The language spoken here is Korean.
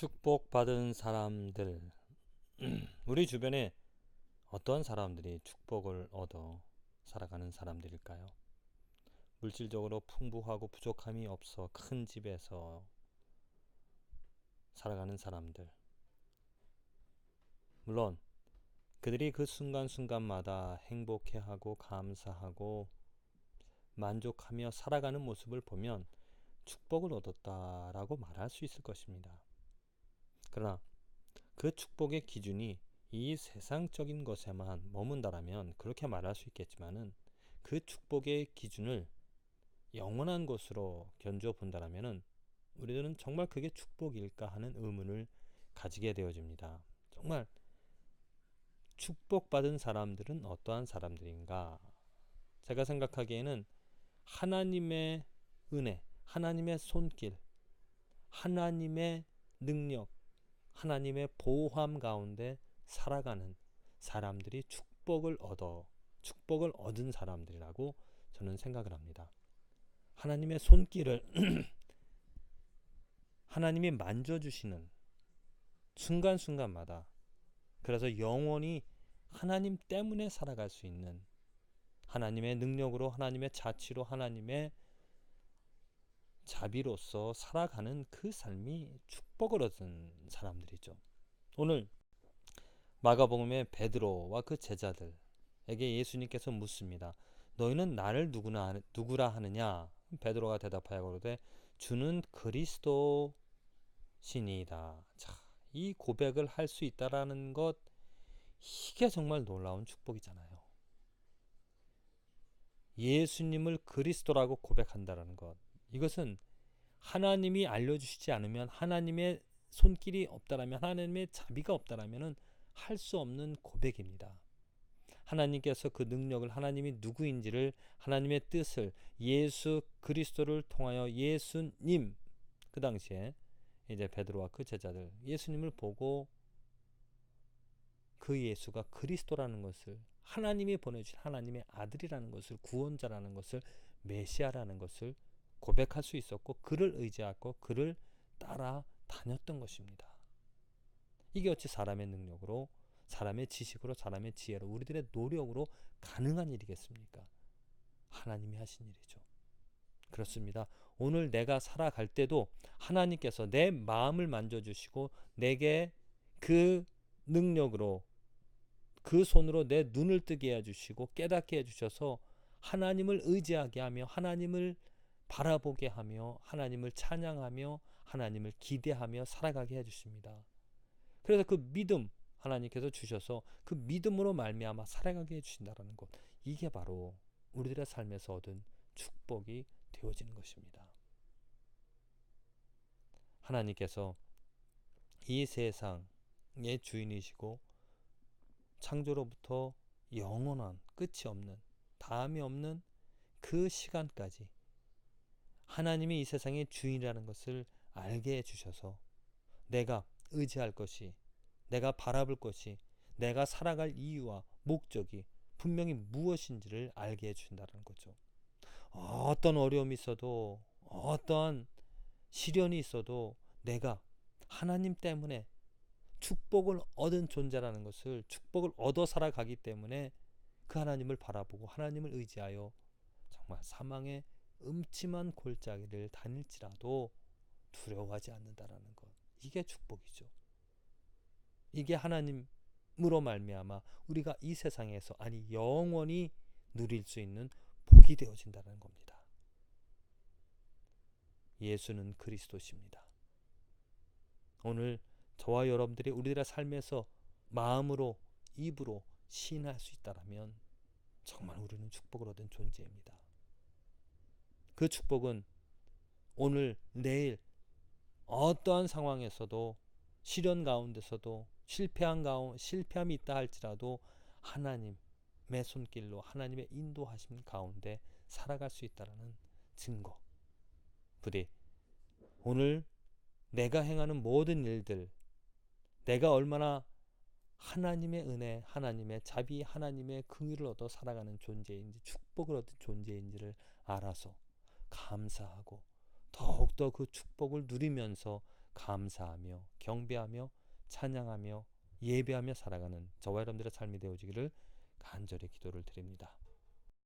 축복받은 사람들, 우리 주변에 어떤 사람들이 축복을 얻어 살아가는 사람들일까요? 물질적으로 풍부하고 부족함이 없어 큰 집에서 살아가는 사람들. 물론 그들이 그 순간순간마다 행복해하고 감사하고 만족하며 살아가는 모습을 보면 축복을 얻었다라고 말할 수 있을 것입니다. 그러나 그 축복의 기준이 이 세상적인 것에만 머문다라면 그렇게 말할 수 있겠지만은, 그 축복의 기준을 영원한 것으로 견주어 본다라면은 우리들은 정말 그게 축복일까 하는 의문을 가지게 되어집니다. 정말 축복받은 사람들은 어떠한 사람들인가? 제가 생각하기에는 하나님의 은혜, 하나님의 손길, 하나님의 능력, 하나님의 보호함 가운데 살아가는 사람들이 축복을 얻은 사람들이라고 저는 생각을 합니다. 하나님의 손길을 하나님이 만져주시는 순간순간마다, 그래서 영원히 하나님 때문에 살아갈 수 있는, 하나님의 능력으로, 하나님의 자치로, 하나님의 자비로서 살아가는 그 삶이 축복을 얻은 사람들이죠. 오늘 마가복음의 베드로와 그 제자들에게 예수님께서 묻습니다. 너희는 나를 누구라 하느냐? 베드로가 대답하여 가로되 주는 그리스도시니이다. 자, 이 고백을 할 수 있다라는 것, 이게 정말 놀라운 축복이잖아요. 예수님을 그리스도라고 고백한다라는 것, 이것은 하나님이 알려주시지 않으면, 하나님의 손길이 없다라면, 하나님의 자비가 없다라면 할 수 없는 고백입니다. 하나님께서 그 능력을, 하나님이 누구인지를, 하나님의 뜻을, 예수 그리스도를 통하여 예수님, 그 당시에 이제 베드로와 그 제자들 예수님을 보고 그 예수가 그리스도라는 것을, 하나님이 보내주신 하나님의 아들이라는 것을, 구원자라는 것을, 메시아라는 것을 고백할 수 있었고, 그를 의지하고 그를 따라 다녔던 것입니다. 이게 어찌 사람의 능력으로, 사람의 지식으로, 사람의 지혜로, 우리들의 노력으로 가능한 일이겠습니까? 하나님이 하신 일이죠. 그렇습니다. 오늘 내가 살아갈 때도 하나님께서 내 마음을 만져주시고 내게 그 능력으로, 그 손으로 내 눈을 뜨게 해주시고 깨닫게 해주셔서 하나님을 의지하게 하며, 하나님을 바라보게 하며, 하나님을 찬양하며, 하나님을 기대하며 살아가게 해주십니다. 그래서 그 믿음 하나님께서 주셔서 그 믿음으로 말미암아 살아가게 해주신다는 것, 이게 바로 우리들의 삶에서 얻은 축복이 되어지는 것입니다. 하나님께서 이 세상의 주인이시고 창조로부터 영원한, 끝이 없는, 다음이 없는 그 시간까지 하나님이 이 세상의 주인이라는 것을 알게 해주셔서 내가 의지할 것이, 내가 바라볼 것이, 내가 살아갈 이유와 목적이 분명히 무엇인지를 알게 해주신다는 거죠. 어떤 어려움이 있어도, 어떤 시련이 있어도 내가 하나님 때문에 축복을 얻은 존재라는 것을, 축복을 얻어 살아가기 때문에 그 하나님을 바라보고 하나님을 의지하여 정말 사망의 음침한 골짜기를 다닐지라도 두려워하지 않는다라는 것, 이게 축복이죠. 이게 하나님으로 말미암아 우리가 이 세상에서, 아니 영원히 누릴 수 있는 복이 되어진다는 겁니다. 예수는 그리스도십니다. 오늘 저와 여러분들이 우리들의 삶에서 마음으로, 입으로 시인할 수 있다면 정말 우리는 축복을 얻은 존재입니다. 그 축복은 오늘, 내일 어떠한 상황에서도, 시련 가운데서도, 실패함이 있다 할지라도 하나님의 손길로, 하나님의 인도하심 가운데 살아갈 수 있다는 증거. 부디 오늘 내가 행하는 모든 일들, 내가 얼마나 하나님의 은혜, 하나님의 자비, 하나님의 긍휼을 얻어 살아가는 존재인지, 축복을 얻은 존재인지를 알아서 감사하고 더욱더 그 축복을 누리면서 감사하며 경배하며 찬양하며 예배하며 살아가는 저와 여러분들의 삶이 되어지기를 간절히 기도를 드립니다.